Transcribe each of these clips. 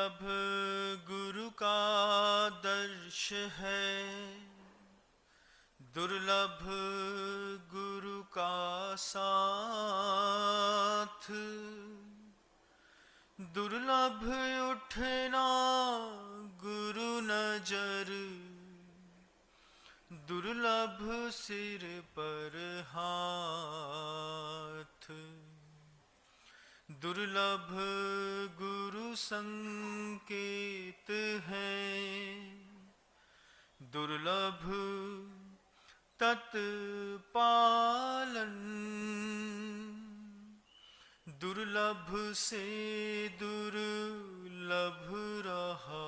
दुर्लभ गुरु का दर्श है, दुर्लभ गुरु का साथ, दुर्लभ उठना गुरु नजर, दुर्लभ सिर पर हाथ, दुर्लभ गुरु संकेत है, दुर्लभ तत्पालन, दुर्लभ से दुर्लभ रहा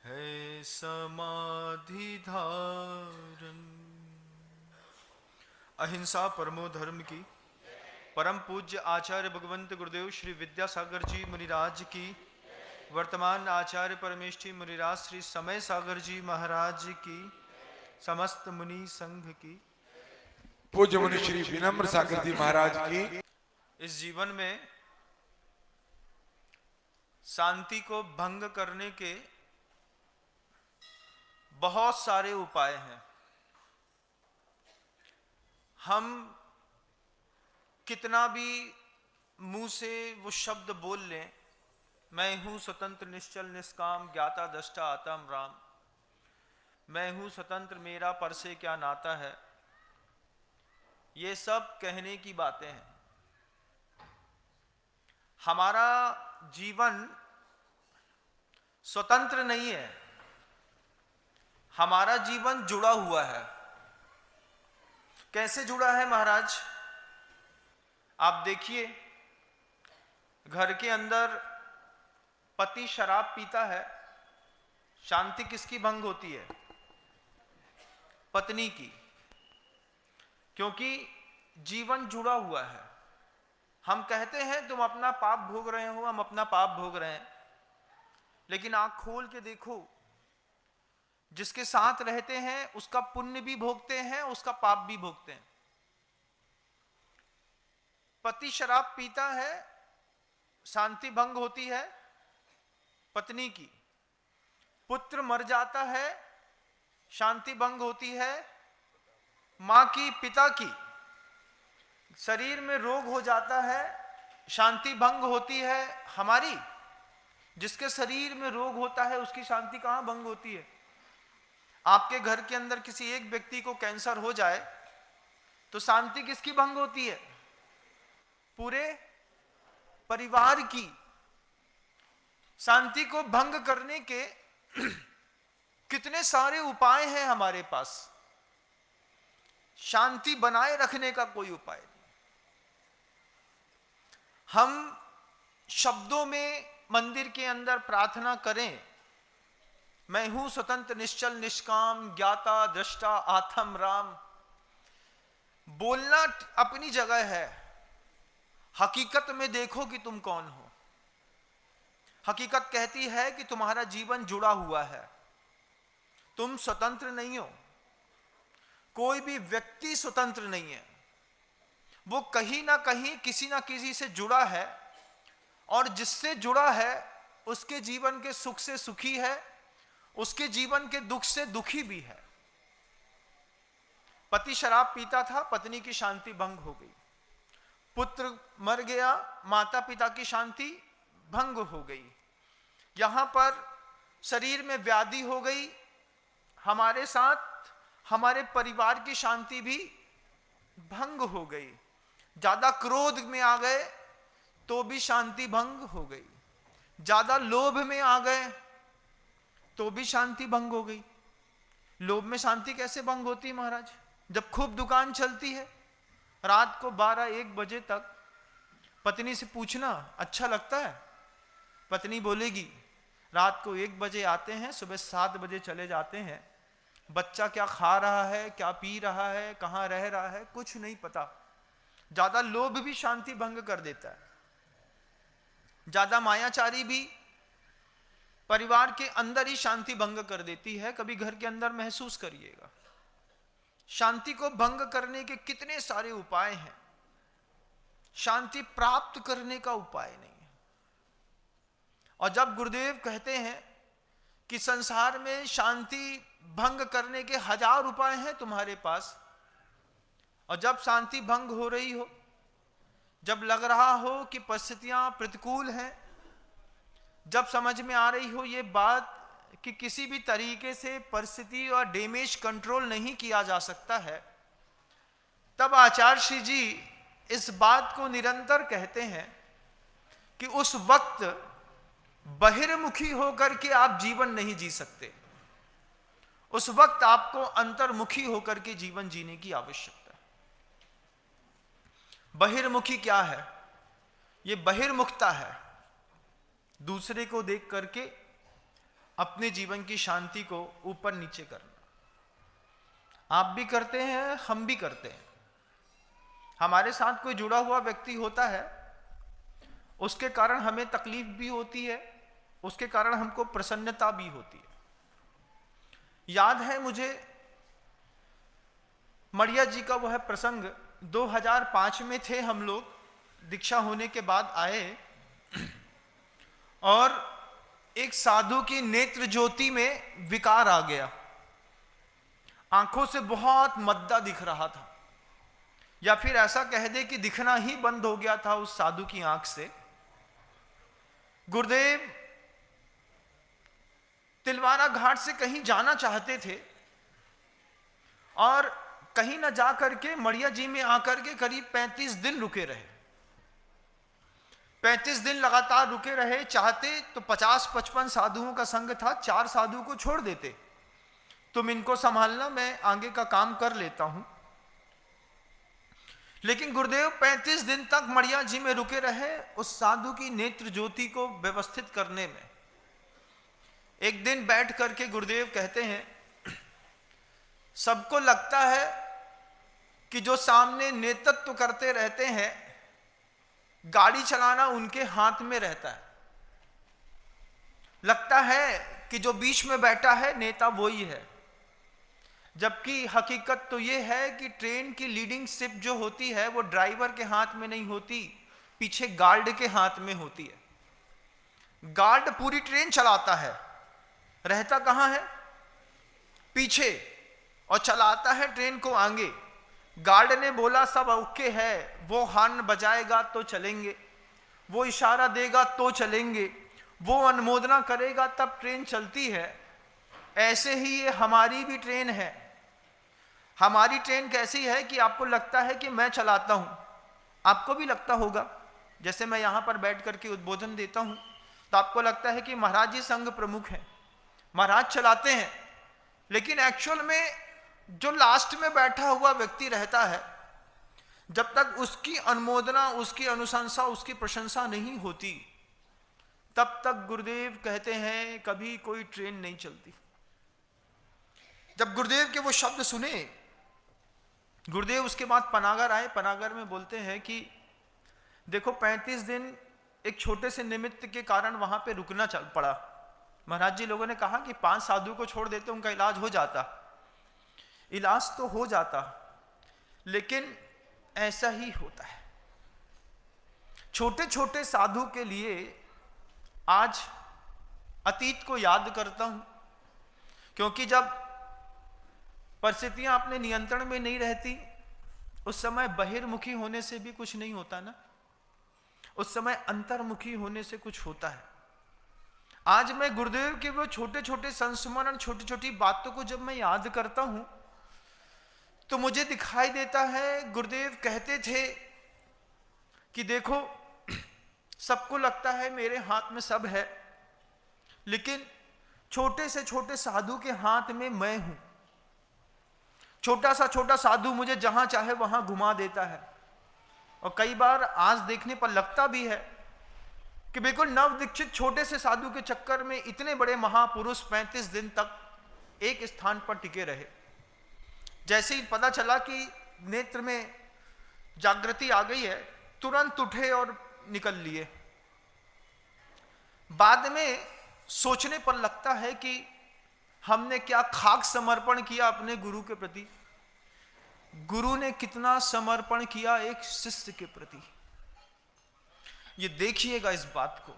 है समाधि धारण। अहिंसा परमो धर्म की परम पूज्य आचार्य भगवंत गुरुदेव श्री विद्यासागर जी मुनिराज की, वर्तमान आचार्य परमेष्ठी मुनिराज श्री समय सागर जी महाराज की, समस्त मुनि संघ की, पूज्य मुनि श्री विनम्र सागर जी महाराज की। इस जीवन में शांति को भंग करने के बहुत सारे उपाय हैं। हम कितना भी मुंह से वो शब्द बोल लें, मैं हूं स्वतंत्र निश्चल निष्काम ज्ञाता दृष्टा आत्म राम, मैं हूं स्वतंत्र मेरा पर से क्या नाता है, ये सब कहने की बातें हैं। हमारा जीवन स्वतंत्र नहीं है, हमारा जीवन जुड़ा हुआ है। कैसे जुड़ा है महाराज? आप देखिए, घर के अंदर पति शराब पीता है, शांति किसकी भंग होती है? पत्नी की, क्योंकि जीवन जुड़ा हुआ है। हम कहते हैं तुम अपना पाप भोग रहे हो, हम अपना पाप भोग रहे हैं, लेकिन आंख खोल के देखो, जिसके साथ रहते हैं उसका पुण्य भी भोगते हैं, उसका पाप भी भोगते हैं। पति शराब पीता है, शांति भंग होती है पत्नी की। पुत्र मर जाता है, शांति भंग होती है मां की, पिता की। शरीर में रोग हो जाता है, शांति भंग होती है हमारी। जिसके शरीर में रोग होता है उसकी शांति कहां भंग होती है? आपके घर के अंदर किसी एक व्यक्ति को कैंसर हो जाए तो शांति किसकी भंग होती है? पूरे परिवार की। शांति को भंग करने के कितने सारे उपाय हैं हमारे पास। शांति बनाए रखने का कोई उपाय नहीं। हम शब्दों में मंदिर के अंदर प्रार्थना करें, मैं हूं स्वतंत्र निश्चल निष्काम ज्ञाता दृष्टा आत्म राम, बोलना अपनी जगह है। हकीकत में देखो कि तुम कौन हो। हकीकत कहती है कि तुम्हारा जीवन जुड़ा हुआ है, तुम स्वतंत्र नहीं हो। कोई भी व्यक्ति स्वतंत्र नहीं है, वो कहीं ना कहीं किसी ना किसी से जुड़ा है, और जिससे जुड़ा है उसके जीवन के सुख से सुखी है, उसके जीवन के दुख से दुखी भी है। पति शराब पीता था, पत्नी की शांति भंग हो गई। पुत्र मर गया, माता पिता की शांति भंग हो गई। यहां पर शरीर में व्याधि हो गई, हमारे साथ हमारे परिवार की शांति भी भंग हो गई। ज्यादा क्रोध में आ गए तो भी शांति भंग हो गई। ज्यादा लोभ में आ गए तो भी शांति भंग हो गई। लोभ में शांति कैसे भंग होती है महाराज? जब खूब दुकान चलती है, रात को 12-1 बजे तक पत्नी से पूछना अच्छा लगता है? पत्नी बोलेगी रात को 1 बजे आते हैं, सुबह 7 बजे चले जाते हैं, बच्चा क्या खा रहा है, क्या पी रहा है, कहां रह रहा है, कुछ नहीं पता। ज्यादा लोभ भी शांति भंग कर देता है। ज्यादा मायाचारी भी परिवार के अंदर ही शांति भंग कर देती है। कभी घर के अंदर महसूस करिएगा। शांति को भंग करने के कितने सारे उपाय हैं, शांति प्राप्त करने का उपाय नहीं है। और जब गुरुदेव कहते हैं कि संसार में शांति भंग करने के 1000 उपाय हैं तुम्हारे पास, और जब शांति भंग हो रही हो, जब लग रहा हो कि परिस्थितियां प्रतिकूल हैं, जब समझ में आ रही हो ये बात कि किसी भी तरीके से परिस्थिति और डैमेज कंट्रोल नहीं किया जा सकता है, तब आचार्य श्री जी इस बात को निरंतर कहते हैं कि उस वक्त बहिर्मुखी होकर के आप जीवन नहीं जी सकते। उस वक्त आपको अंतर्मुखी होकर के जीवन जीने की आवश्यकता है। बहिर्मुखी क्या है? ये बहिर्मुखता है, दूसरे को देख करके अपने जीवन की शांति को ऊपर नीचे करना। आप भी करते हैं, हम भी करते हैं। हमारे साथ कोई जुड़ा हुआ व्यक्ति होता है, उसके कारण हमें तकलीफ भी होती है, उसके कारण हमको प्रसन्नता भी होती है। याद है मुझे मड़िया जी का वह प्रसंग, 2005 में थे हम लोग, दीक्षा होने के बाद आए और एक साधु की नेत्र ज्योति में विकार आ गया, आंखों से बहुत मद्दा दिख रहा था, या फिर ऐसा कह दे कि दिखना ही बंद हो गया था उस साधु की आंख से। गुरुदेव तिलवारा घाट से कहीं जाना चाहते थे और कहीं न जा करके मड़िया जी में आकर के करीब 35 दिन रुके रहे। 35 दिन लगातार रुके रहे। चाहते तो 50-55 साधुओं का संग था, 4 साधु को छोड़ देते, तुम इनको संभालना, मैं आगे का काम कर लेता हूं। लेकिन गुरुदेव 35 दिन तक मड़िया जी में रुके रहे उस साधु की नेत्र ज्योति को व्यवस्थित करने में। एक दिन बैठ करके गुरुदेव कहते हैं, सबको लगता है कि जो सामने नेतृत्व करते रहते हैं, गाड़ी चलाना उनके हाथ में रहता है। लगता है कि जो बीच में बैठा है नेता वही है, जबकि हकीकत तो ये है कि ट्रेन की लीडिंग शिप जो होती है वो ड्राइवर के हाथ में नहीं होती, पीछे गार्ड के हाथ में होती है। गार्ड पूरी ट्रेन चलाता है, रहता कहां है? पीछे, और चलाता है ट्रेन को आगे। गार्ड ने बोला सब ओके है, वो हॉर्न बजाएगा तो चलेंगे, वो इशारा देगा तो चलेंगे, वो अनुमोदना करेगा तब ट्रेन चलती है। ऐसे ही ये हमारी भी ट्रेन है। हमारी ट्रेन कैसी है कि आपको लगता है कि मैं चलाता हूं, आपको भी लगता होगा। जैसे मैं यहां पर बैठ करके उद्बोधन देता हूं तो आपको लगता है कि महाराज जी संघ प्रमुख हैं, महाराज चलाते हैं, लेकिन एक्चुअल में जो लास्ट में बैठा हुआ व्यक्ति रहता है, जब तक उसकी अनुमोदना, उसकी अनुशंसा, उसकी प्रशंसा नहीं होती, तब तक गुरुदेव कहते हैं कभी कोई ट्रेन नहीं चलती। जब गुरुदेव के वो शब्द सुने, गुरुदेव उसके बाद पनागर आए। पनागर में बोलते हैं कि देखो 35 दिन एक छोटे से निमित्त के कारण वहां पे रुकना पड़ा। महाराज जी लोगों ने कहा कि 5 साधु को छोड़ देते, उनका इलाज हो जाता। इलाज तो हो जाता, लेकिन ऐसा ही होता है। छोटे छोटे साधु के लिए आज अतीत को याद करता हूं, क्योंकि जब परिस्थितियां अपने नियंत्रण में नहीं रहती, उस समय बहिर्मुखी होने से भी कुछ नहीं होता ना, उस समय अंतर्मुखी होने से कुछ होता है। आज मैं गुरुदेव के वो छोटे छोटे संस्मरण, छोटी छोटी बातों को जब मैं याद करता हूं तो मुझे दिखाई देता है, गुरुदेव कहते थे कि देखो सबको लगता है मेरे हाथ में सब है, लेकिन छोटे से छोटे साधु के हाथ में मैं हूं। छोटा साधु मुझे जहां चाहे वहां घुमा देता है। और कई बार आज देखने पर लगता भी है कि बिल्कुल नव दीक्षित छोटे से साधु के चक्कर में इतने बड़े महापुरुष 35 दिन तक एक स्थान पर टिके रहे। जैसे ही पता चला कि नेत्र में जागृति आ गई है, तुरंत उठे और निकल लिए। बाद में सोचने पर लगता है कि हमने क्या खाक समर्पण किया अपने गुरु के प्रति। गुरु ने कितना समर्पण किया एक शिष्य के प्रति, ये देखिएगा इस बात को।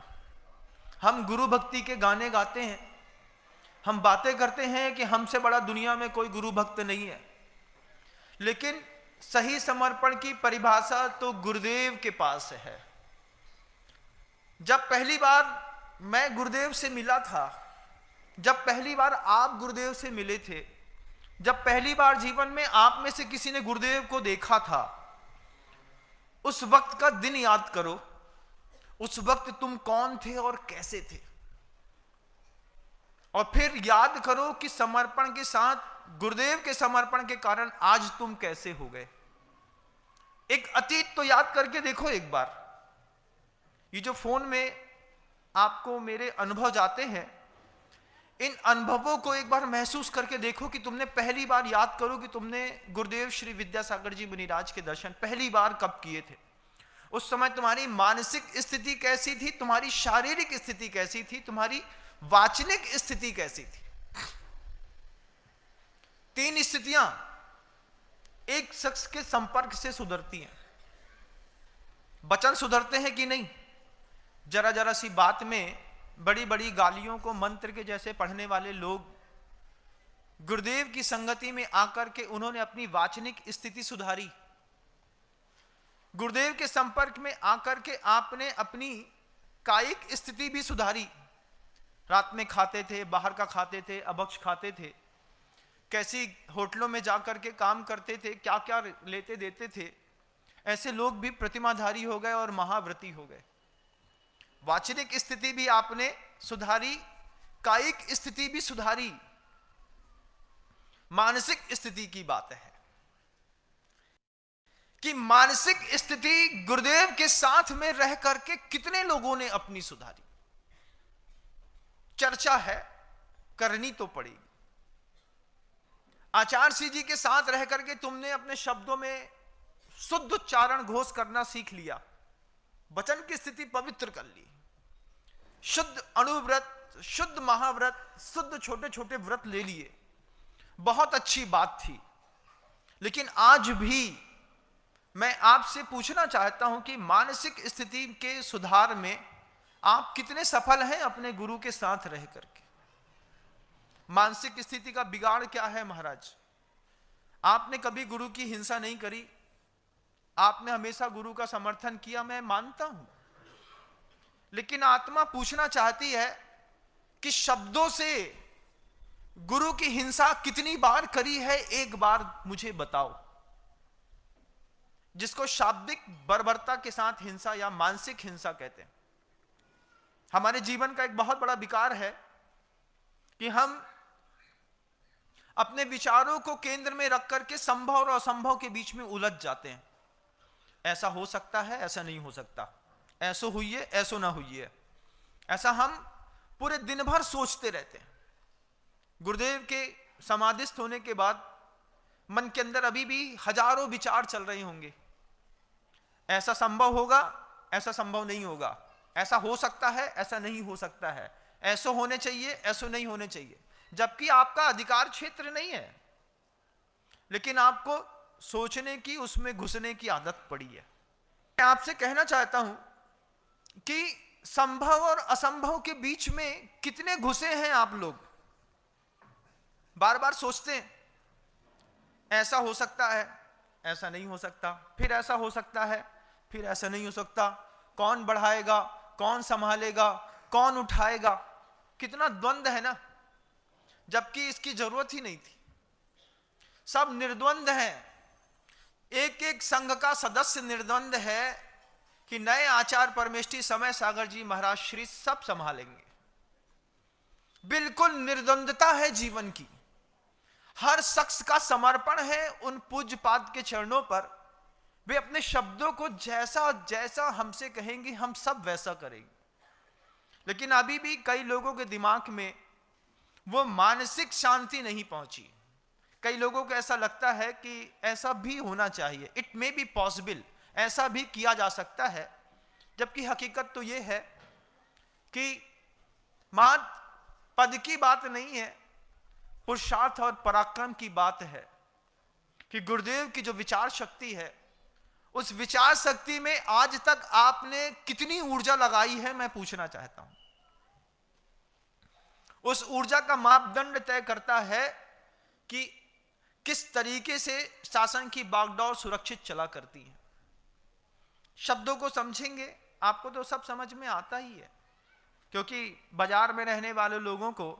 हम गुरु भक्ति के गाने गाते हैं, हम बातें करते हैं कि हमसे बड़ा दुनिया में कोई गुरु भक्त नहीं है, लेकिन सही समर्पण की परिभाषा तो गुरुदेव के पास है। जब पहली बार मैं गुरुदेव से मिला था, जब पहली बार आप गुरुदेव से मिले थे, जब पहली बार जीवन में आप में से किसी ने गुरुदेव को देखा था, उस वक्त का दिन याद करो। उस वक्त तुम कौन थे और कैसे थे, और फिर याद करो कि समर्पण के साथ, गुरुदेव के समर्पण के कारण आज तुम कैसे हो गए। एक अतीत तो याद करके देखो एक बार। ये जो फोन में आपको मेरे अनुभव जाते हैं, इन अनुभवों को एक बार महसूस करके देखो कि तुमने पहली बार, याद करो कि तुमने गुरुदेव श्री विद्यासागर जी मुनिराज के दर्शन पहली बार कब किए थे। उस समय तुम्हारी मानसिक स्थिति कैसी थी, तुम्हारी शारीरिक स्थिति कैसी थी, तुम्हारी वाचनिक स्थिति कैसी थी। 3 स्थितियां एक शख्स के संपर्क से सुधरती हैं। वचन सुधरते हैं कि नहीं? जरा जरा सी बात में बड़ी बड़ी गालियों को मंत्र के जैसे पढ़ने वाले लोग, गुरुदेव की संगति में आकर के उन्होंने अपनी वाचनिक स्थिति सुधारी। गुरुदेव के संपर्क में आकर के आपने अपनी कायिक स्थिति भी सुधारी। रात में खाते थे, बाहर का खाते थे, अभक्ष खाते थे, कैसी होटलों में जाकर के काम करते थे, क्या क्या लेते देते थे। ऐसे लोग भी प्रतिमाधारी हो गए और महाव्रती हो गए। वाचनिक स्थिति भी आपने सुधारी, कायिक स्थिति भी सुधारी। मानसिक स्थिति की बात है कि मानसिक स्थिति गुरुदेव के साथ में रह करके कितने लोगों ने अपनी सुधारी। चर्चा है, करनी तो पड़ेगी। आचार्य श्री जी के साथ रह करके तुमने अपने शब्दों में शुद्ध उच्चारण घोष करना सीख लिया, वचन की स्थिति पवित्र कर ली, शुद्ध अणुव्रत, शुद्ध महाव्रत, शुद्ध छोटे छोटे व्रत ले लिए। बहुत अच्छी बात थी, लेकिन आज भी मैं आपसे पूछना चाहता हूं कि मानसिक स्थिति के सुधार में आप कितने सफल हैं अपने गुरु के साथ रह करके। मानसिक स्थिति का बिगाड़ क्या है महाराज? आपने कभी गुरु की हिंसा नहीं करी, आपने हमेशा गुरु का समर्थन किया, मैं मानता हूं, लेकिन आत्मा पूछना चाहती है कि शब्दों से गुरु की हिंसा कितनी बार करी है, एक बार मुझे बताओ। जिसको शाब्दिक बर्बरता के साथ हिंसा या मानसिक हिंसा कहते हैं। हमारे जीवन का एक बहुत बड़ा विकार है कि हम अपने विचारों को केंद्र में रख करके संभव और असंभव के बीच में उलझ जाते हैं। ऐसा हो सकता है, ऐसा नहीं हो सकता, ऐसो हुई है, ऐसो ना हुई है, ऐसा हम पूरे दिन भर सोचते रहते हैं। गुरुदेव के समाधिस्थ होने के बाद मन के अंदर अभी भी हजारों विचार चल रहे होंगे। ऐसा संभव होगा, ऐसा संभव नहीं होगा, ऐसा हो सकता है, ऐसा नहीं हो सकता है, ऐसा होने चाहिए, ऐसा नहीं होने चाहिए, जबकि आपका अधिकार क्षेत्र नहीं है, लेकिन आपको सोचने की, उसमें घुसने की आदत पड़ी है। मैं आपसे कहना चाहता हूं कि संभव और असंभव के बीच में कितने घुसे हैं आप लोग। बार बार सोचते हैं ऐसा हो सकता है, ऐसा नहीं हो सकता, फिर ऐसा हो सकता है, फिर ऐसा नहीं हो सकता, कौन बढ़ाएगा, कौन संभालेगा, कौन उठाएगा। कितना द्वंद्व है ना, जबकि इसकी जरूरत ही नहीं थी। सब निर्द्वंद हैं। एक एक संघ का सदस्य निर्द्वंद है कि नए आचार्य परमेष्ठी समय सागर जी महाराज श्री सब संभालेंगे। बिल्कुल निर्द्वंदता है जीवन की। हर शख्स का समर्पण है उन पूज्य पाद के चरणों पर। वे अपने शब्दों को जैसा जैसा हमसे कहेंगे हम सब वैसा करेंगे। लेकिन अभी भी कई लोगों के दिमाग में वो मानसिक शांति नहीं पहुंची। कई लोगों को ऐसा लगता है कि ऐसा भी होना चाहिए, इट मे बी पॉसिबल, ऐसा भी किया जा सकता है, जबकि हकीकत तो ये है कि मात्र पद की बात नहीं है, पुरुषार्थ और पराक्रम की बात है कि गुरुदेव की जो विचार शक्ति है, उस विचार शक्ति में आज तक आपने कितनी ऊर्जा लगाई है, मैं पूछना चाहता हूं। उस ऊर्जा का मापदंड तय करता है कि किस तरीके से शासन की बागडोर सुरक्षित चला करती है। शब्दों को समझेंगे, आपको तो सब समझ में आता ही है, क्योंकि बाजार में रहने वाले लोगों को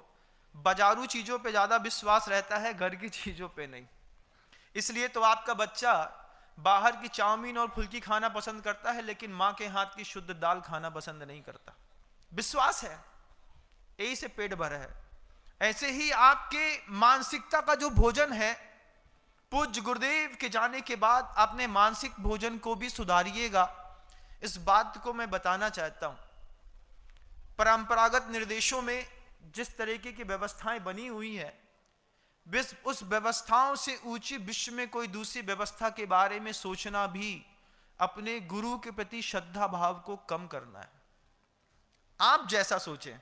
बाजारू चीजों पे ज्यादा विश्वास रहता है, घर की चीजों पे नहीं। इसलिए तो आपका बच्चा बाहर की चाउमीन और फुल्की खाना पसंद करता है, लेकिन मां के हाथ की शुद्ध दाल खाना पसंद नहीं करता। विश्वास है, यही से पेट भरा है। ऐसे ही आपके मानसिकता का जो भोजन है, पूज्य गुरुदेव के जाने के बाद अपने मानसिक भोजन को भी सुधारिएगा। इस बात को मैं बताना चाहता हूं। परंपरागत निर्देशों में जिस तरीके की व्यवस्थाएं बनी हुई है, उस व्यवस्थाओं से ऊंची विश्व में कोई दूसरी व्यवस्था के बारे में सोचना भी अपने गुरु के प्रति श्रद्धा भाव को कम करना है। आप जैसा सोचें,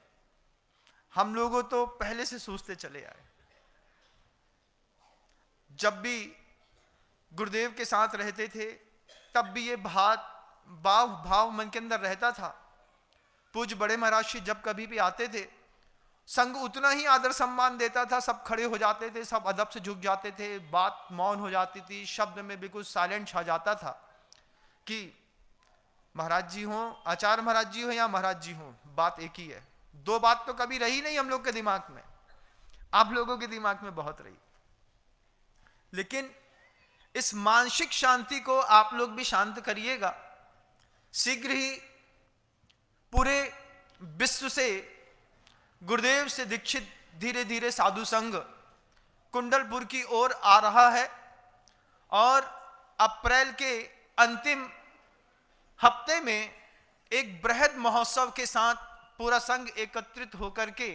हम लोगों तो पहले से सोचते चले आए। जब भी गुरुदेव के साथ रहते थे, तब भी ये भाव मन के अंदर रहता था। पूज्य बड़े महाराज श्री जब कभी भी आते थे, संघ उतना ही आदर सम्मान देता था। सब खड़े हो जाते थे, सब अदब से झुक जाते थे, बात मौन हो जाती थी, शब्द में बिल्कुल साइलेंट छा जाता था कि महाराज जी हो, आचार्य महाराज जी हो या महाराज जी हो, बात एक ही है। दो बात तो कभी रही नहीं हम लोग के दिमाग में, आप लोगों के दिमाग में बहुत रही। लेकिन इस मानसिक शांति को आप लोग भी शांत करिएगा। शीघ्र ही पूरे विश्व से गुरुदेव से दीक्षित धीरे धीरे साधु संघ कुंडलपुर की ओर आ रहा है, और अप्रैल के अंतिम हफ्ते में एक बृहद महोत्सव के साथ पूरा संघ एकत्रित होकर के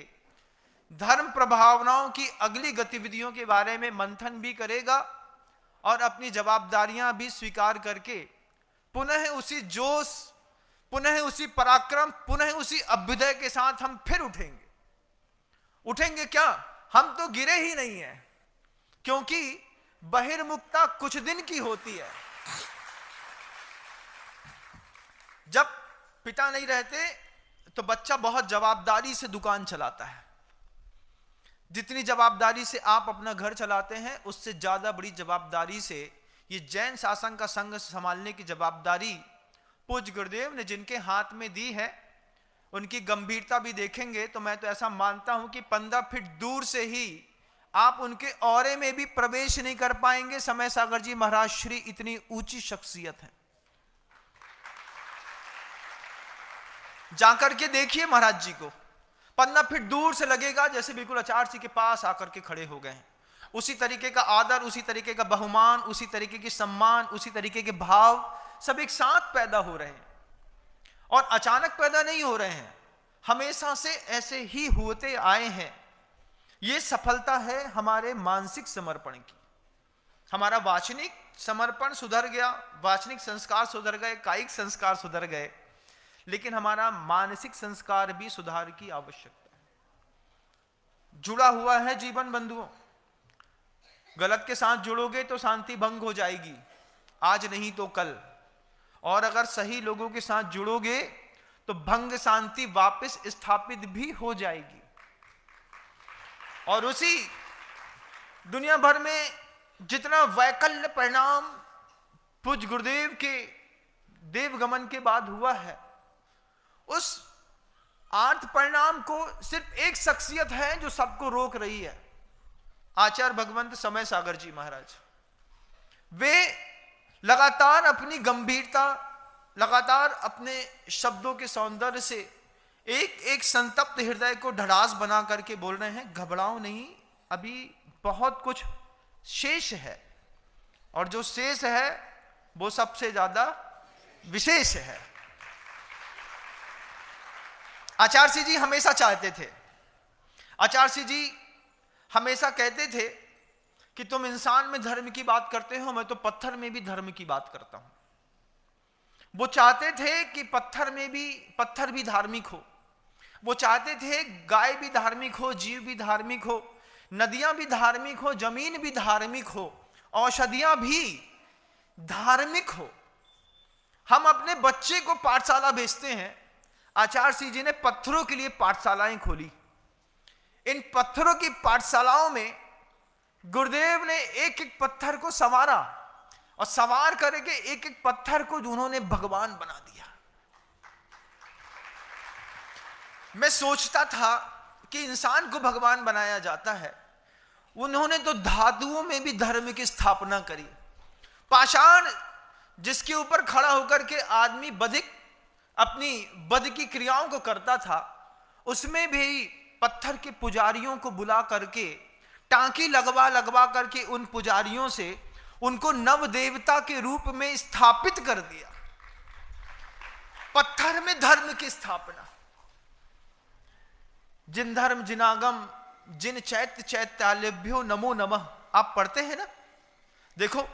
धर्म प्रभावनाओं की अगली गतिविधियों के बारे में मंथन भी करेगा, और अपनी जवाबदारियां भी स्वीकार करके पुनः उसी जोश, पुनः उसी पराक्रम, पुनः उसी अभ्युदय के साथ हम फिर उठेंगे। क्या हम तो गिरे ही नहीं हैं, क्योंकि बहिर्मुखता कुछ दिन की होती है। जब पिता नहीं रहते तो बच्चा बहुत जवाबदारी से दुकान चलाता है। जितनी जवाबदारी से आप अपना घर चलाते हैं, उससे ज्यादा बड़ी जवाबदारी से ये जैन शासन का संघ संभालने की जवाबदारी पूज्य गुरुदेव ने जिनके हाथ में दी है, उनकी गंभीरता भी देखेंगे तो मैं तो ऐसा मानता हूं कि 15 फीट दूर से ही आप उनके औरे में भी प्रवेश नहीं कर पाएंगे। समय सागर जी महाराज श्री इतनी ऊंची शख्सियत है। जाकर के देखिए महाराज जी को, 15 फीट दूर से लगेगा जैसे बिल्कुल आचार्य जी के पास आकर के खड़े हो गए हैं। उसी तरीके का आदर, उसी तरीके का बहुमान, उसी तरीके की सम्मान, उसी तरीके के भाव सब एक साथ पैदा हो रहे हैं, और अचानक पैदा नहीं हो रहे हैं, हमेशा से ऐसे ही होते आए हैं। ये सफलता है हमारे मानसिक समर्पण की। हमारा वाचनिक समर्पण सुधर गया, वाचनिक संस्कार सुधर गए, कायिक संस्कार सुधर गए, लेकिन हमारा मानसिक संस्कार भी सुधार की आवश्यकता है। जुड़ा हुआ है जीवन बंधुओं। गलत के साथ जुड़ोगे तो शांति भंग हो जाएगी, आज नहीं तो कल, और अगर सही लोगों के साथ जुड़ोगे तो भंग शांति वापस स्थापित भी हो जाएगी। और उसी दुनिया भर में जितना वैकल्य परिणाम पूज्य गुरुदेव के देवगमन के बाद हुआ है, उस आर्थ परिणाम को सिर्फ एक शख्सियत है जो सबको रोक रही है, आचार्य भगवंत समय सागर जी महाराज। वे लगातार अपनी गंभीरता, लगातार अपने शब्दों के सौंदर्य से एक एक संतप्त हृदय को ढड़ास बना करके बोल रहे हैं, घबराओ नहीं, अभी बहुत कुछ शेष है, और जो शेष है वो सबसे ज्यादा विशेष है। आचार्य जी हमेशा चाहते थे, आचार्य जी हमेशा कहते थे कि तुम इंसान में धर्म की बात करते हो, मैं तो पत्थर में भी धर्म की बात करता हूं। वो चाहते थे कि पत्थर भी धार्मिक हो। वो चाहते थे गाय भी धार्मिक हो, जीव भी धार्मिक हो, नदियां भी धार्मिक हो, जमीन भी धार्मिक हो, औषधियां भी धार्मिक हो। हम अपने बच्चे को पाठशाला भेजते हैं, आचार्य जी ने पत्थरों के लिए पाठशालाएं खोली। इन पत्थरों की पाठशालाओं में गुरुदेव ने एक एक पत्थर को संवारा और संवार करके एक एक पत्थर को उन्होंने भगवान बना दिया। मैं सोचता था कि इंसान को भगवान बनाया जाता है, उन्होंने तो धातुओं में भी धर्म की स्थापना करी। पाषाण जिसके ऊपर खड़ा होकर के आदमी बधिक अपनी बध की क्रियाओं को करता था, उसमें भी पत्थर के पुजारियों को बुला करके टांकी लगवा करके उन पुजारियों से उनको नव देवता के रूप में स्थापित कर दिया। पत्थर में धर्म की स्थापना। जिन धर्म जिनागम जिन चैत्य चैत्यालभ्यो नमो नमः, आप पढ़ते हैं ना। देखो,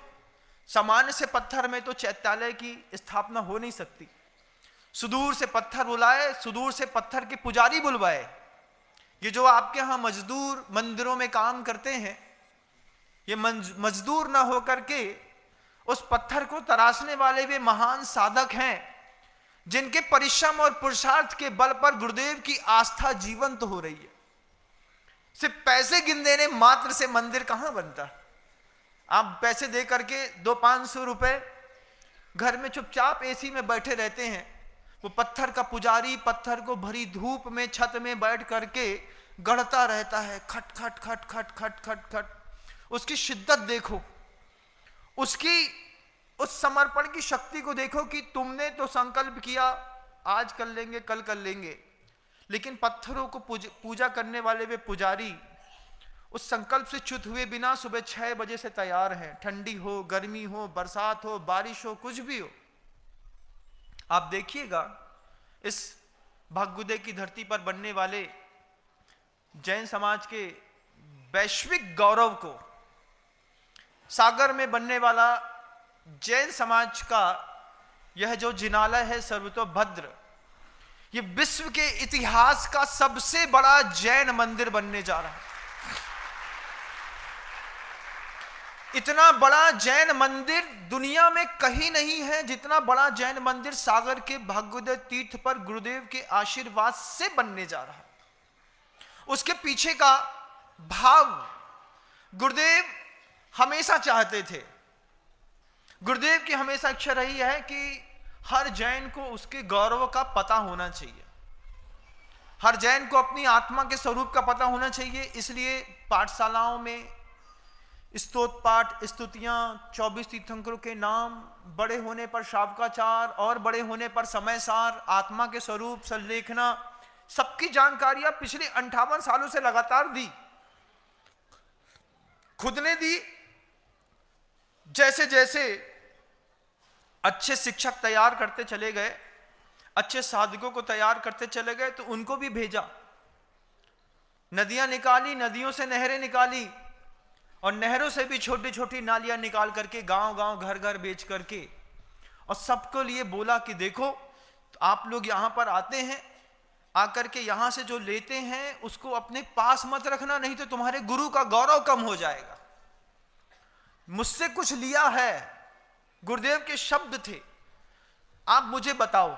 सामान्य से पत्थर में तो चैत्यालय की स्थापना हो नहीं सकती। सुदूर से पत्थर बुलाए, सुदूर से पत्थर के पुजारी बुलवाए। ये जो आपके यहां मजदूर मंदिरों में काम करते हैं, ये मजदूर ना होकर के उस पत्थर को तराशने वाले वे महान साधक हैं, जिनके परिश्रम और पुरुषार्थ के बल पर गुरुदेव की आस्था जीवंत हो रही है। सिर्फ पैसे गिन देने मात्र से मंदिर कहां बनता। आप पैसे दे करके 200-500 रुपए घर में चुपचाप एसी में बैठे रहते हैं, वो पत्थर का पुजारी पत्थर को भरी धूप में छत में बैठ करके गढ़ता रहता है, खट खट खट खट खट खट खट। उसकी शिद्दत देखो, उसकी उस समर्पण की शक्ति को देखो कि तुमने तो संकल्प किया आज कर लेंगे कल कर लेंगे, लेकिन पत्थरों को पूजा करने वाले वे पुजारी उस संकल्प से च्युत हुए बिना सुबह 6 बजे से तैयार हैं। ठंडी हो, गर्मी हो, बरसात हो, बारिश हो, कुछ भी हो। आप देखिएगा इस भाग्युदय की धरती पर बनने वाले जैन समाज के वैश्विक गौरव को, सागर में बनने वाला जैन समाज का यह जो जिनालय है सर्वतोभद्र, ये विश्व के इतिहास का सबसे बड़ा जैन मंदिर बनने जा रहा है। इतना बड़ा जैन मंदिर दुनिया में कहीं नहीं है जितना बड़ा जैन मंदिर सागर के भाग्योदय तीर्थ पर गुरुदेव के आशीर्वाद से बनने जा रहा है। उसके पीछे का भाव गुरुदेव हमेशा चाहते थे। गुरुदेव की हमेशा इच्छा रही है कि हर जैन को उसके गौरव का पता होना चाहिए, हर जैन को अपनी आत्मा के स्वरूप का पता होना चाहिए। इसलिए पाठशालाओं में स्तोत्र पाठ, स्तुतियां, 24 तीर्थंकरों के नाम, बड़े होने पर शावकाचार और बड़े होने पर समय सार, आत्मा के स्वरूप, संलेखना, सबकी जानकारियां पिछले 58 सालों से लगातार दी, खुद ने दी। जैसे जैसे अच्छे शिक्षक तैयार करते चले गए, अच्छे साधकों को तैयार करते चले गए, तो उनको भी भेजा। नदियां निकाली, नदियों से नहरें निकाली, और नहरों से भी छोटी छोटी नालियां निकाल करके गांव गांव घर घर बेच करके, और सबको लिए बोला कि देखो आप लोग यहां पर आते हैं, आकर के यहां से जो लेते हैं उसको अपने पास मत रखना, नहीं तो तुम्हारे गुरु का गौरव कम हो जाएगा। मुझसे कुछ लिया है, गुरुदेव के शब्द थे। आप मुझे बताओ,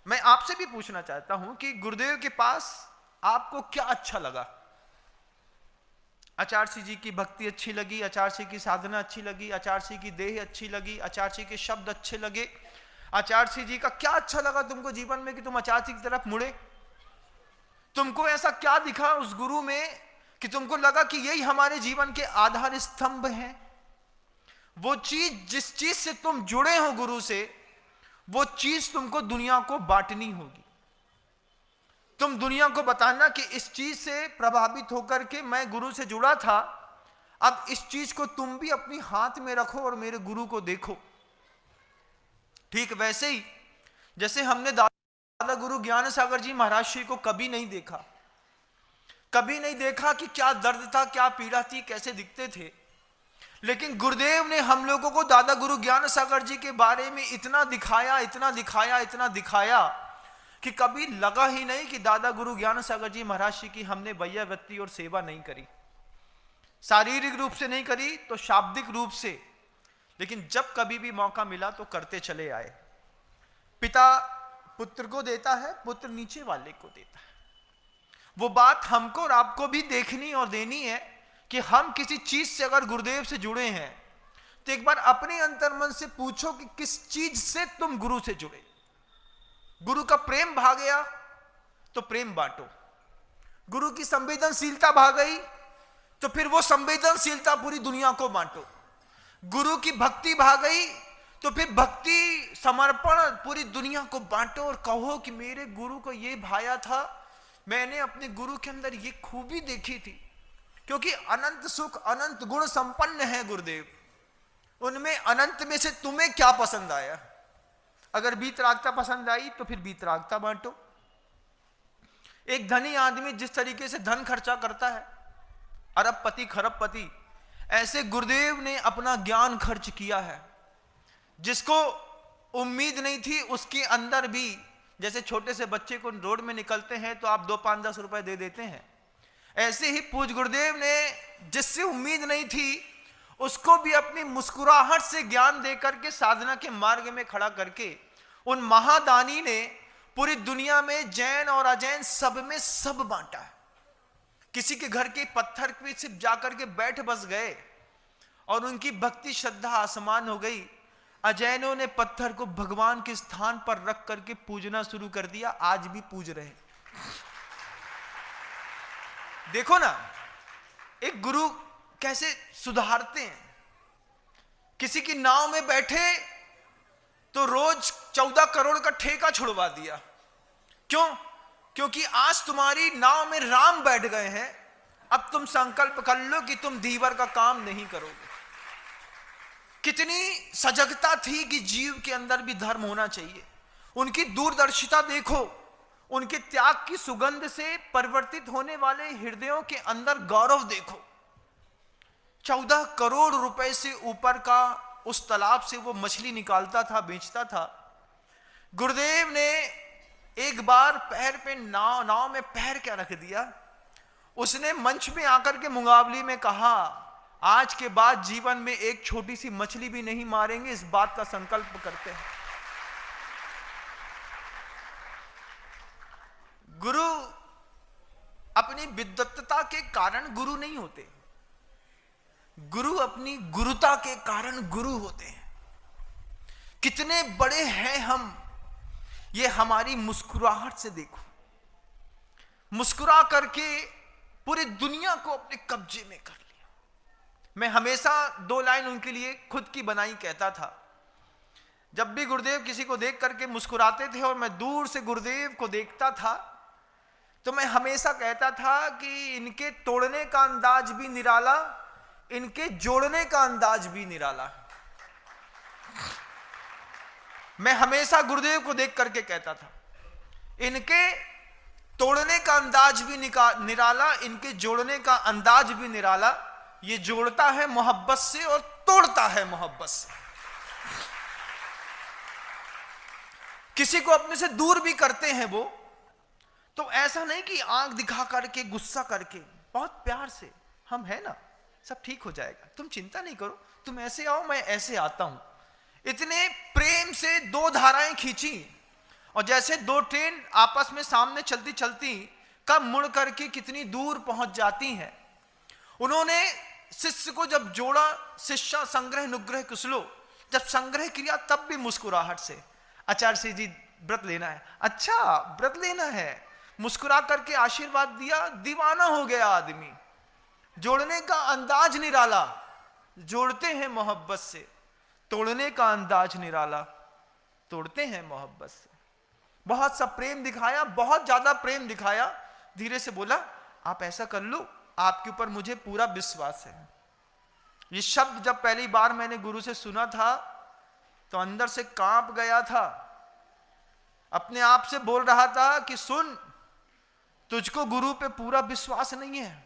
मैं आपसे भी पूछना चाहता हूं कि गुरुदेव के पास आपको क्या अच्छा लगा? आचार्य सिंह जी की भक्ति अच्छी लगी, आचार्य सिंह की साधना अच्छी लगी, आचार्य सिंह की देह अच्छी लगी, आचार्य सिंह के शब्द अच्छे लगे, आचार्य सिंह जी का क्या अच्छा लगा तुमको जीवन में कि तुम आचार्य सिंह की तरफ मुड़े? तुमको ऐसा क्या दिखा उस गुरु में कि तुमको लगा कि यही हमारे जीवन के आधार स्तंभ हैं? वो चीज, जिस चीज से तुम जुड़े हो गुरु से, वो चीज तुमको दुनिया को बांटनी होगी। तुम दुनिया को बताना कि इस चीज से प्रभावित होकर के मैं गुरु से जुड़ा था, अब इस चीज को तुम भी अपनी हाथ में रखो और मेरे गुरु को देखो। ठीक वैसे ही जैसे हमने दादा गुरु ज्ञान सागर जी महाराज श्री को कभी नहीं देखा, कभी नहीं देखा कि क्या दर्द था, क्या पीड़ा थी, कैसे दिखते थे, लेकिन गुरुदेव ने हम लोगों को दादा गुरु ज्ञान सागर जी के बारे में इतना दिखाया, इतना दिखाया, इतना दिखाया कि कभी लगा ही नहीं कि दादा गुरु ज्ञान सागर जी महाराज जी की हमने वैयावृत्ति और सेवा नहीं करी। शारीरिक रूप से नहीं करी तो शाब्दिक रूप से, लेकिन जब कभी भी मौका मिला तो करते चले आए। पिता पुत्र को देता है, पुत्र नीचे वाले को देता है। वो बात हमको और आपको भी देखनी और देनी है कि हम किसी चीज से अगर गुरुदेव से जुड़े हैं तो एक बार अपने अंतर्मन से पूछो कि किस चीज से तुम गुरु से जुड़े। गुरु का प्रेम भाग गया तो प्रेम बांटो, गुरु की संवेदनशीलता भाग गई तो फिर वो संवेदनशीलता पूरी दुनिया को बांटो, गुरु की भक्ति भाग गई तो फिर भक्ति समर्पण पूरी दुनिया को बांटो और कहो कि मेरे गुरु को ये भाया था, मैंने अपने गुरु के अंदर ये खूबी देखी थी। क्योंकि अनंत सुख अनंत गुण संपन्न है गुरुदेव, उनमें अनंत में से तुम्हें क्या पसंद आया। अगर वीतरागता पसंद आई तो फिर वीतरागता बांटो। एक धनी आदमी जिस तरीके से धन खर्चा करता है, अरबपति खरबपति, ऐसे गुरुदेव ने अपना ज्ञान खर्च किया है। जिसको उम्मीद नहीं थी उसके अंदर भी, जैसे छोटे से बच्चे को रोड में निकलते हैं तो आप 2-5-10 रुपए दे देते हैं, ऐसे ही पूज्य गुरुदेव ने जिससे उम्मीद नहीं थी उसको भी अपनी मुस्कुराहट से ज्ञान देकर के साधना के मार्ग में खड़ा करके उन महादानी ने पूरी दुनिया में जैन और अजैन सब में सब बांटा है। किसी के घर के पत्थर पे सिर्फ जाकर के बैठ बस गए और उनकी भक्ति श्रद्धा आसमान हो गई। अजैनों ने पत्थर को भगवान के स्थान पर रख करके पूजना शुरू कर दिया, आज भी पूज रहे। देखो ना एक गुरु कैसे सुधारते हैं। किसी की नाव में बैठे तो रोज 14 करोड़ का ठेका छुड़वा दिया। क्यों? क्योंकि आज तुम्हारी नाव में राम बैठ गए हैं, अब तुम संकल्प कर लो कि तुम दीवर का काम नहीं करोगे। कितनी सजगता थी कि जीव के अंदर भी धर्म होना चाहिए। उनकी दूरदर्शिता देखो, उनके त्याग की सुगंध से परिवर्तित होने वाले हृदयों के अंदर गौरव देखो। 14 करोड़ रुपए से ऊपर का उस तालाब से वो मछली निकालता था, बेचता था। गुरुदेव ने एक बार पैर पे नाव में पैर क्या रख दिया, उसने मंच में आकर के मुकाबले में कहा, आज के बाद जीवन में एक छोटी सी मछली भी नहीं मारेंगे, इस बात का संकल्प करते हैं। गुरु अपनी विद्वत्ता के कारण गुरु नहीं होते, गुरु अपनी गुरुता के कारण गुरु होते हैं। कितने बड़े हैं हम, ये हमारी मुस्कुराहट से देखो। मुस्कुरा करके पूरी दुनिया को अपने कब्जे में कर लिया। मैं हमेशा 2 लाइन उनके लिए खुद की बनाई कहता था। जब भी गुरुदेव किसी को देख करके मुस्कुराते थे और मैं दूर से गुरुदेव को देखता था तो मैं हमेशा कहता था कि इनके तोड़ने का अंदाज भी निराला, इनके जोड़ने का अंदाज भी निराला। मैं हमेशा गुरुदेव को देख करके कहता था, इनके तोड़ने का अंदाज भी निराला, इनके जोड़ने का अंदाज भी निराला। ये जोड़ता है मोहब्बत से और तोड़ता है मोहब्बत से। किसी को अपने से दूर भी करते हैं वो, तो ऐसा नहीं कि आंख दिखा करके गुस्सा करके, बहुत प्यार से, हम है ना, सब ठीक हो जाएगा, तुम चिंता नहीं करो, तुम ऐसे आओ मैं ऐसे आता हूं। इतने प्रेम से 2 धाराएं खींची और जैसे 2 ट्रेन आपस में सामने चलती चलती कब मुड़ करके कितनी दूर पहुंच जाती हैं। उन्होंने शिष्य को जब जोड़ा, शिष्य संग्रह नुग्रह कुशलो, जब संग्रह किया तब भी मुस्कुराहट से, आचार्य श्री जी व्रत लेना है, अच्छा व्रत लेना है, मुस्कुरा करके आशीर्वाद दिया, दीवाना हो गया आदमी। जोड़ने का अंदाज निराला, जोड़ते हैं मोहब्बत से, तोड़ने का अंदाज निराला, तोड़ते हैं मोहब्बत से। बहुत सा प्रेम दिखाया, बहुत ज्यादा प्रेम दिखाया, धीरे से बोला आप ऐसा कर लो, आपके ऊपर मुझे पूरा विश्वास है। ये शब्द जब पहली बार मैंने गुरु से सुना था तो अंदर से कांप गया था। अपने आप से बोल रहा था कि सुन, तुझको गुरु पे पूरा विश्वास नहीं है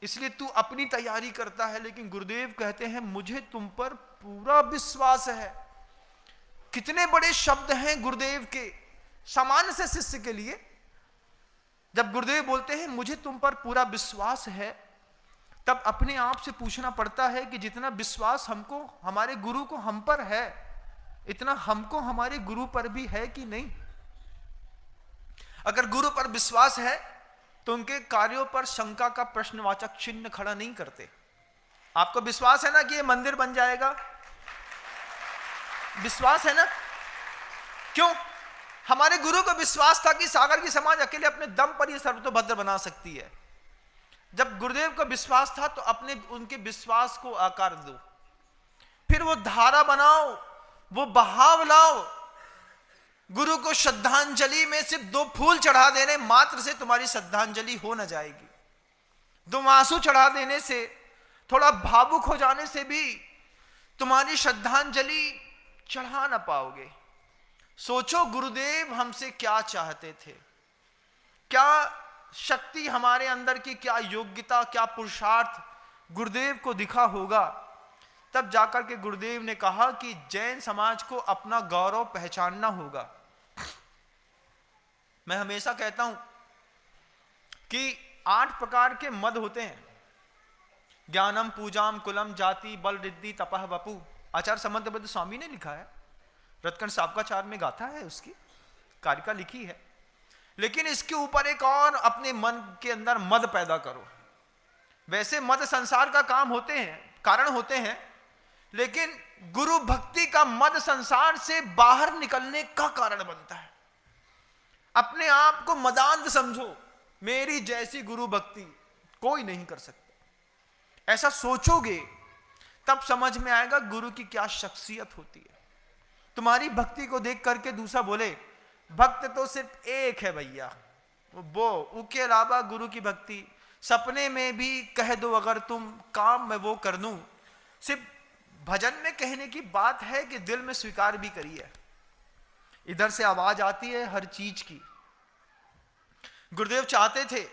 इसलिए तू अपनी तैयारी करता है, लेकिन गुरुदेव कहते हैं मुझे तुम पर पूरा विश्वास है। कितने बड़े शब्द हैं गुरुदेव के सामान्य से शिष्य के लिए। जब गुरुदेव बोलते हैं मुझे तुम पर पूरा विश्वास है, तब अपने आप से पूछना पड़ता है कि जितना विश्वास हमको हमारे गुरु को हम पर है, इतना हमको हमारे गुरु पर भी है कि नहीं। अगर गुरु पर विश्वास है तो उनके कार्यों पर शंका का प्रश्नवाचक चिन्ह खड़ा नहीं करते। आपको विश्वास है ना कि ये मंदिर बन जाएगा? विश्वास है ना? क्यों? हमारे गुरु को विश्वास था कि सागर की समाज अकेले अपने दम पर ये सर्वतोभद्र बना सकती है। जब गुरुदेव को विश्वास था तो अपने उनके विश्वास को आकार दो, फिर वो धारा बनाओ, वो बहाव लाओ। गुरु को श्रद्धांजलि में सिर्फ 2 फूल चढ़ा देने मात्र से तुम्हारी श्रद्धांजलि हो न जाएगी। 2 आंसू चढ़ा देने से, थोड़ा भावुक हो जाने से भी तुम्हारी श्रद्धांजलि चढ़ा ना पाओगे। सोचो गुरुदेव हमसे क्या चाहते थे, क्या शक्ति हमारे अंदर की, क्या योग्यता, क्या पुरुषार्थ गुरुदेव को दिखा होगा। तब जाकर के गुरुदेव ने कहा कि जैन समाज को अपना गौरव पहचानना होगा। मैं हमेशा कहता हूं कि 8 प्रकार के मद होते हैं। ज्ञानम, पूजाम, कुलम, जाति, बल, रिद्धि, तपह, वपु। आचार्य समंतबद्ध स्वामी ने लिखा है, रत्कंड सावकाचार में गाथा है, उसकी कारिका लिखी है। लेकिन इसके ऊपर एक और अपने मन के अंदर मद पैदा करो। वैसे मद संसार का काम होते हैं, कारण होते हैं, लेकिन गुरु भक्ति का मद संसार से बाहर निकलने का कारण बनता है। अपने आप को मदांध समझो, मेरी जैसी गुरु भक्ति कोई नहीं कर सकता। ऐसा सोचोगे तब समझ में आएगा गुरु की क्या शख्सियत होती है। तुम्हारी भक्ति को देख करके दूसरा बोले भक्त तो सिर्फ एक है भैया, वो उसके अलावा गुरु की भक्ति सपने में भी कह दो अगर तुम, काम मैं वो कर दूं। सिर्फ भजन में कहने की बात है कि दिल में स्वीकार भी करिए। इधर से आवाज आती है हर चीज की। गुरुदेव चाहते थे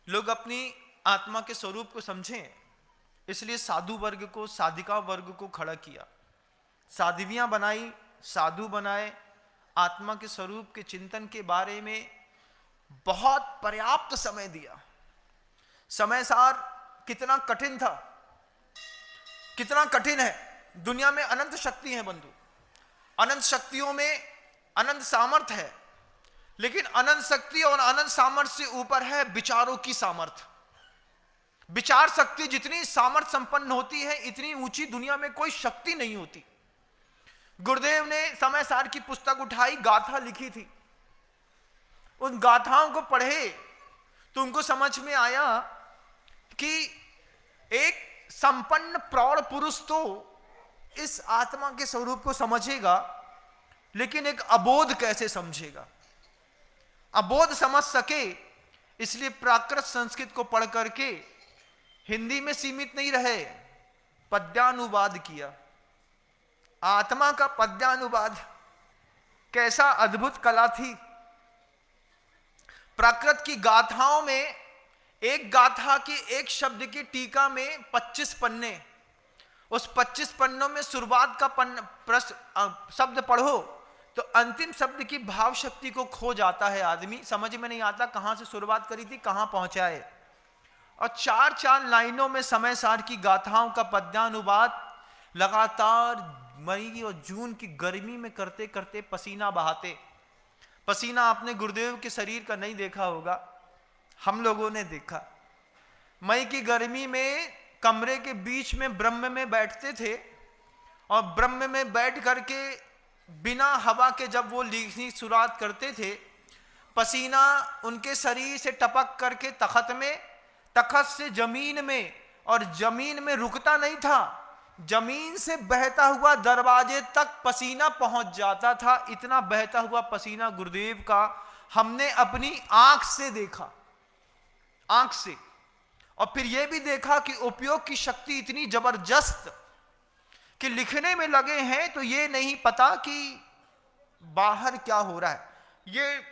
लोग अपनी आत्मा के स्वरूप को समझें, इसलिए साधु वर्ग को, साधिका वर्ग को खड़ा किया। साध्वियां बनाई, साधु बनाए। आत्मा के स्वरूप के चिंतन के बारे में बहुत पर्याप्त समय दिया। समय सार कितना कठिन था, कितना कठिन है। दुनिया में अनंत शक्ति है बंधु, अनंत शक्तियों में अनंत सामर्थ्य है, लेकिन अनंत शक्ति और अनंत सामर्थ्य से ऊपर है विचारों की सामर्थ्य। विचार शक्ति जितनी सामर्थ्य संपन्न होती है, इतनी ऊंची दुनिया में कोई शक्ति नहीं होती। गुरुदेव ने समय सार की पुस्तक उठाई, गाथा लिखी थी। उन गाथाओं को पढ़े तो उनको समझ में आया कि एक संपन्न प्रौढ़ पुरुष तो इस आत्मा के स्वरूप को समझेगा, लेकिन एक अबोध कैसे समझेगा। अबोध समझ सके इसलिए प्राकृत संस्कृत को पढ़ करके हिंदी में सीमित नहीं रहे, पद्यानुवाद किया। आत्मा का पद्यानुवाद कैसा अद्भुत कला थी। प्राकृत की गाथाओं में एक गाथा की एक शब्द की टीका में 25 पन्ने, उस 25 पन्नों में शुरुआत का शब्द पढ़ो तो अंतिम शब्द की भाव शक्ति को खो जाता है आदमी, समझ में नहीं आता कहां से शुरुआत करी थी, कहां पहुंचा है। और 4 लाइनों में समय सार की गाथाओं का पद्यानुवाद लगातार मई और जून की गर्मी में करते करते पसीना बहाते। पसीना आपने गुरुदेव के शरीर का नहीं देखा होगा, हम लोगों ने देखा। मई की गर्मी में कमरे के बीच में ब्रह्म में बैठते थे और ब्रह्म में बैठ करके बिना हवा के जब वो लिखनी शुरुआत करते थे, पसीना उनके शरीर से टपक करके तखत में, तखत से जमीन में, और जमीन में रुकता नहीं था, जमीन से बहता हुआ दरवाजे तक पसीना पहुंच जाता था। इतना बहता हुआ पसीना गुरुदेव का हमने अपनी आंख से देखा, आंख से। और फिर यह भी देखा कि उपयोग की शक्ति इतनी जबरदस्त कि लिखने में लगे हैं तो ये नहीं पता कि बाहर क्या हो रहा है। ये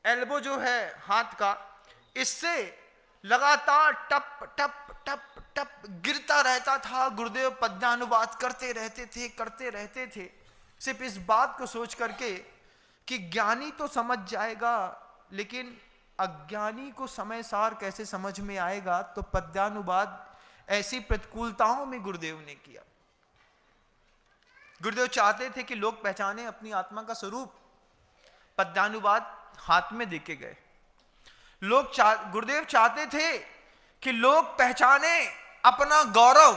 एल्बो जो है हाथ का, इससे लगातार टप टप टप टप गिरता रहता था। गुरुदेव पद्यानुवाद करते रहते थे सिर्फ इस बात को सोच करके कि ज्ञानी तो समझ जाएगा, लेकिन अज्ञानी को समय सार कैसे समझ में आएगा। तो पद्यानुवाद ऐसी प्रतिकूलताओं में गुरुदेव ने किया। गुरुदेव चाहते थे कि लोग पहचाने अपनी आत्मा का स्वरूप। पद्यानुवाद हाथ में देके गए, गुरुदेव चाहते थे कि लोग पहचाने अपना गौरव।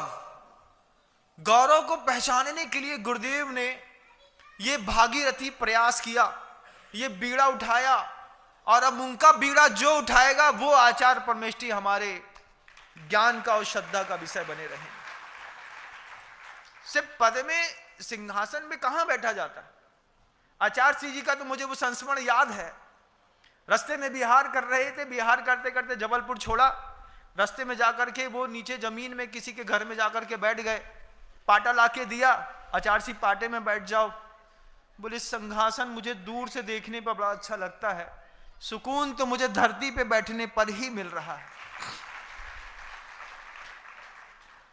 गौरव को पहचानने के लिए गुरुदेव ने ये भागीरथी प्रयास किया, ये बीड़ा उठाया, और अब उनका बीड़ा जो उठाएगा वो आचार्य परमेष्ठी हमारे ज्ञान का और श्रद्धा का विषय बने रहेंगे। सिर्फ पद में, सिंहासन में कहां बैठा जाता है। आचार्य श्री जी का तो मुझे वो संस्मरण याद है। रास्ते में विहार कर रहे थे, विहार करते करते जबलपुर छोड़ा, रास्ते में जाकर के वो नीचे जमीन में किसी के घर में जाकर के बैठ गए, पाटा लाके दिया, आचार्य श्री पाटे में बैठ जाओ। बोले सिंहासन मुझे दूर से देखने पर बड़ा अच्छा लगता है, सुकून तो मुझे धरती पे बैठने पर ही मिल रहा है।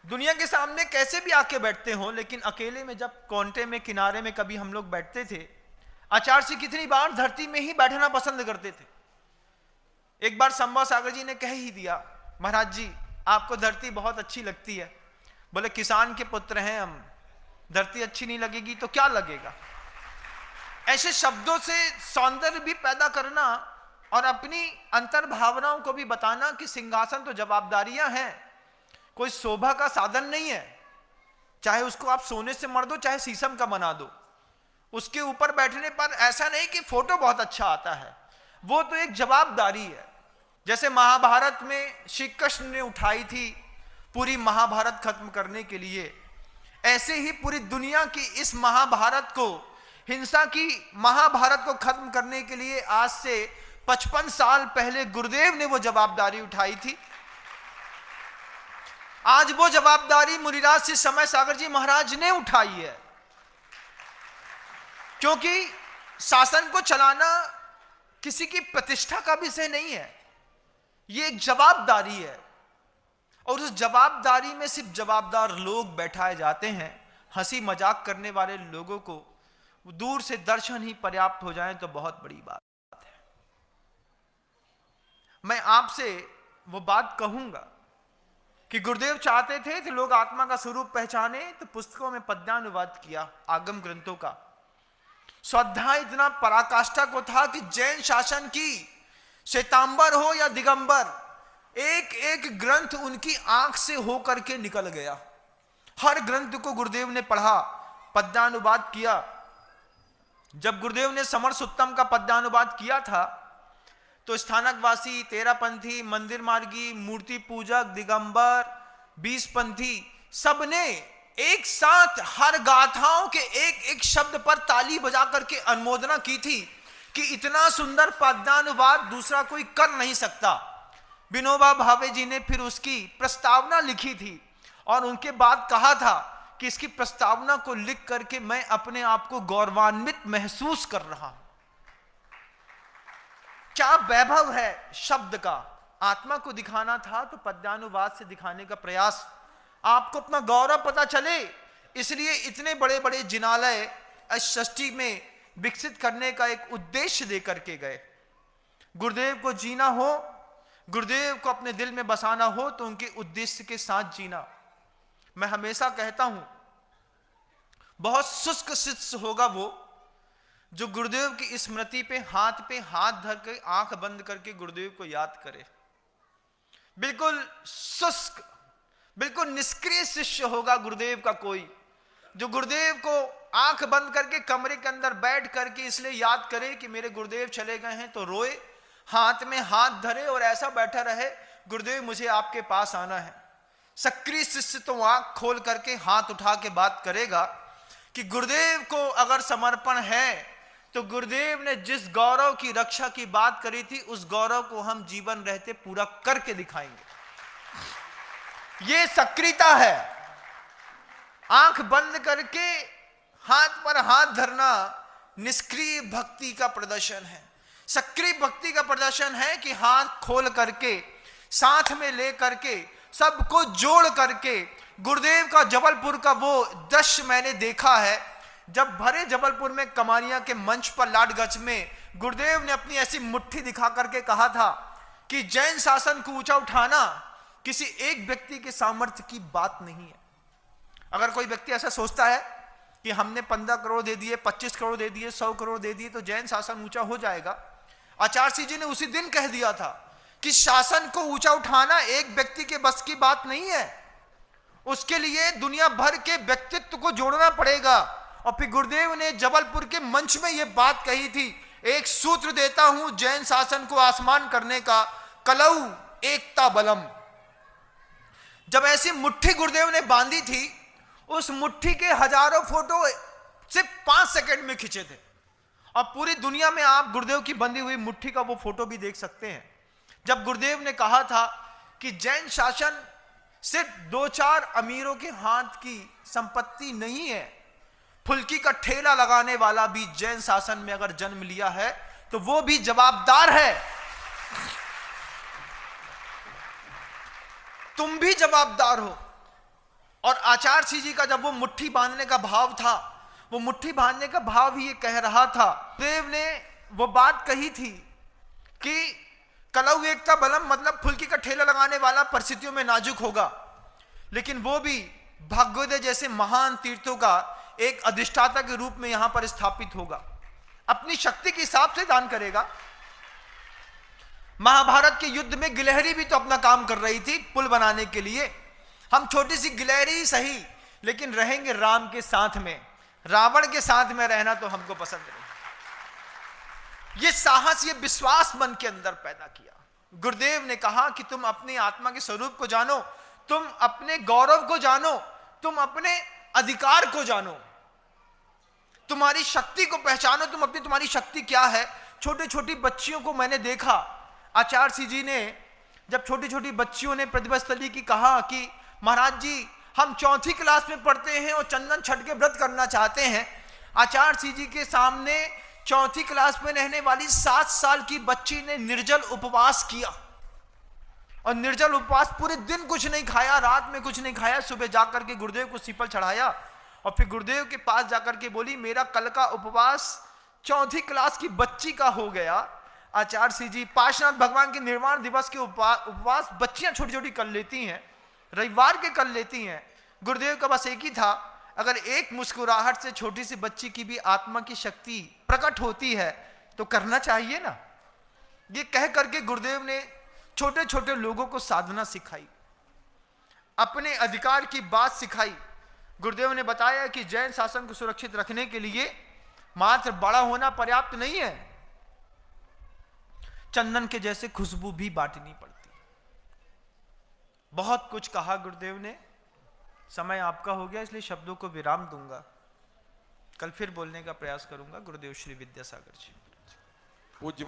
दुनिया के सामने कैसे भी आके बैठते हो, लेकिन अकेले में जब कोंटे में किनारे में कभी हम लोग बैठते थे, आचार्य जी कितनी बार धरती में ही बैठना पसंद करते थे। एक बार संभव सागर जी ने कह ही दिया, महाराज जी आपको धरती बहुत अच्छी लगती है। बोले किसान के पुत्र हैं हम, धरती अच्छी नहीं लगेगी तो क्या लगेगा। ऐसे शब्दों से सौंदर्य भी पैदा करना और अपनी अंतर भावनाओं को भी बताना कि सिंहासन तो जवाबदारियां हैं, कोई शोभा का साधन नहीं है। चाहे उसको आप सोने से मर दो, चाहे शीशम का बना दो, उसके ऊपर बैठने पर ऐसा नहीं कि फोटो बहुत अच्छा आता है, वो तो एक जवाबदारी है। जैसे महाभारत में श्री कृष्ण ने उठाई थी पूरी महाभारत खत्म करने के लिए, ऐसे ही पूरी दुनिया की इस महाभारत को, हिंसा की महाभारत को खत्म करने के लिए आज से 55 साल पहले गुरुदेव ने वो जवाबदारी उठाई थी। आज वो जवाबदारी मुनिराज श्री समय सागर जी महाराज ने उठाई है, क्योंकि शासन को चलाना किसी की प्रतिष्ठा का विषय नहीं है, ये एक जवाबदारी है। और उस जवाबदारी में सिर्फ जवाबदार लोग बैठाए जाते हैं। हंसी मजाक करने वाले लोगों को दूर से दर्शन ही पर्याप्त हो जाए तो बहुत बड़ी बात है। मैं आपसे वो बात कहूंगा कि गुरुदेव चाहते थे कि लोग आत्मा का स्वरूप पहचाने, तो पुस्तकों में पद्यानुवाद किया आगम ग्रंथों का। स्वाध्याय इतना पराकाष्ठा को था कि जैन शासन की श्वेतांबर हो या दिगंबर, एक एक ग्रंथ उनकी आंख से होकर के निकल गया। हर ग्रंथ को गुरुदेव ने पढ़ा, पद्यानुवाद किया। जब गुरुदेव ने समर्थ उत्तम का पद्यानुवाद किया था तो स्थानकवासी, तेरापंथी, मंदिर मार्गी, मूर्ति पूजक, दिगंबर, 20 पंथी सबने एक साथ हर गाथाओं के एक एक शब्द पर ताली बजा करके अनुमोदना की थी कि इतना सुंदर पद्यानुवाद दूसरा कोई कर नहीं सकता। विनोबा भावे जी ने फिर उसकी प्रस्तावना लिखी थी और उनके बाद कहा था कि इसकी प्रस्तावना को लिख करके मैं अपने आप को गौरवान्वित महसूस कर रहा हूं। क्या वैभव है शब्द का। आत्मा को दिखाना था तो पद्यानुवाद से दिखाने का प्रयास, आपको अपना गौरव पता चले, इसलिए इतने बड़े बड़े जिनालय अष्टि में विकसित करने का एक उद्देश्य देकर के गए। गुरुदेव को जीना हो, गुरुदेव को अपने दिल में बसाना हो तो उनके उद्देश्य के साथ जीना। मैं हमेशा कहता हूं बहुत शुष्क शिष्य होगा वो जो गुरुदेव की स्मृति पे हाथ धर के आंख बंद करके गुरुदेव को याद करे। बिल्कुल शुष्क, बिल्कुल निष्क्रिय शिष्य होगा गुरुदेव का कोई, जो गुरुदेव को आंख बंद करके कमरे के अंदर बैठ करके इसलिए याद करे कि मेरे गुरुदेव चले गए हैं तो रोए, हाथ में हाथ धरे और ऐसा बैठा रहे गुरुदेव मुझे आपके पास आना है। सक्रिय शिष्य तो आंख खोल करके हाथ उठा के बात करेगा कि गुरुदेव को अगर समर्पण है तो गुरुदेव ने जिस गौरव की रक्षा की बात करी थी उस गौरव को हम जीवन रहते पूरा करके दिखाएंगे। ये सक्रियता है। आंख बंद करके हाथ पर हाथ धरना निष्क्रिय भक्ति का प्रदर्शन है। सक्रिय भक्ति का प्रदर्शन है कि हाथ खोल करके साथ में ले करके सबको जोड़ करके गुरुदेव का जबलपुर का वो दृश्य मैंने देखा है जब भरे जबलपुर में कमानिया के मंच पर लाडगंज में गुरुदेव ने अपनी ऐसी मुट्ठी दिखा करके कहा था कि जैन शासन को ऊंचा उठाना किसी एक व्यक्ति के सामर्थ्य की बात नहीं है। अगर कोई व्यक्ति ऐसा सोचता है कि हमने 15 करोड़ दे दिए, 25 करोड़ दे दिए, 100 करोड़ दे दिए तो जैन शासन ऊंचा हो जाएगा, आचार्य जी ने उसी दिन कह दिया था कि शासन को ऊंचा उठाना एक व्यक्ति के बस की बात नहीं है, उसके लिए दुनिया भर के व्यक्तित्व को जोड़ना पड़ेगा। और फिर गुरुदेव ने जबलपुर के मंच में यह बात कही थी, एक सूत्र देता हूं जैन शासन को आसमान करने का, कलऊ एकता बलम। जब ऐसी मुट्ठी गुरुदेव ने बांधी थी, उस मुट्ठी के हजारों फोटो सिर्फ 5 सेकंड में खींचे थे। और पूरी दुनिया में आप गुरुदेव की बंधी हुई मुट्ठी का वो फोटो भी देख सकते हैं। जब गुरुदेव ने कहा था कि जैन शासन सिर्फ 2-4 अमीरों के हाथ की संपत्ति नहीं है, फुल्की का ठेला लगाने वाला भी जैन शासन में अगर जन्म लिया है तो वो भी जवाबदार है, तुम भी जवाबदार हो। और आचार्य सिंह जी का जब वो मुट्ठी बांधने का भाव था, वो मुट्ठी बांधने का भाव ही ये कह रहा था। देव ने वो बात कही थी कि कलऊ एकता बलम, मतलब फुल्की का ठेला लगाने वाला परिस्थितियों में नाजुक होगा, लेकिन वो भी भाग्योदय जैसे महान तीर्थों का एक अधिष्ठाता के रूप में यहां पर स्थापित होगा, अपनी शक्ति के हिसाब से दान करेगा। महाभारत के युद्ध में गिलहरी भी तो अपना काम कर रही थी पुल बनाने के लिए। हम छोटी सी गिलहरी ही सही, लेकिन रहेंगे राम के साथ में, रावण के साथ में रहना तो हमको पसंद नहीं। ये साहस, ये विश्वास मन के अंदर पैदा किया। गुरुदेव ने कहा कि तुम अपनी आत्मा के स्वरूप को जानो, तुम अपने गौरव को जानो, तुम अपने अधिकार को जानो, तुम्हारी शक्ति को पहचानो, तुम्हारी शक्ति क्या है। छोटी छोटी बच्चियों को मैंने देखा, आचार्य सिंह जी ने जब छोटी छोटी बच्चियों ने प्रतिभा स्थली की कहा कि महाराज जी हम 4ठी क्लास में पढ़ते हैं और चंदन छठ के व्रत करना चाहते हैं, आचार्य सिंह जी के सामने 4ठी क्लास में रहने वाली 7 साल की बच्ची ने निर्जल उपवास किया। और निर्जल उपवास, पूरे दिन कुछ नहीं खाया, रात में कुछ नहीं खाया, सुबह जाकर के गुरुदेव को सीपल चढ़ाया और फिर गुरुदेव के पास जाकर के बोली मेरा कल का उपवास 4ठी क्लास की बच्ची का हो गया। आचार्य सिंह जी पार्श्वनाथ भगवान के निर्वाण दिवस के उपवास बच्चियां छोटी छोटी कर लेती हैं, रविवार के कर लेती हैं। गुरुदेव का बस एक ही था, अगर एक मुस्कुराहट से छोटी सी बच्ची की भी आत्मा की शक्ति प्रकट होती है तो करना चाहिए ना। ये कह करके गुरुदेव ने छोटे छोटे लोगों को साधना सिखाई, अपने अधिकार की बात सिखाई। गुरुदेव ने बताया कि जैन शासन को सुरक्षित रखने के लिए मात्र बड़ा होना पर्याप्त नहीं है, चंदन के जैसे खुशबू भी बांटनी पड़ती। बहुत कुछ कहा गुरुदेव ने, समय आपका हो गया इसलिए शब्दों को विराम दूंगा, कल फिर बोलने का प्रयास करूंगा। गुरुदेव श्री विद्यासागर जी।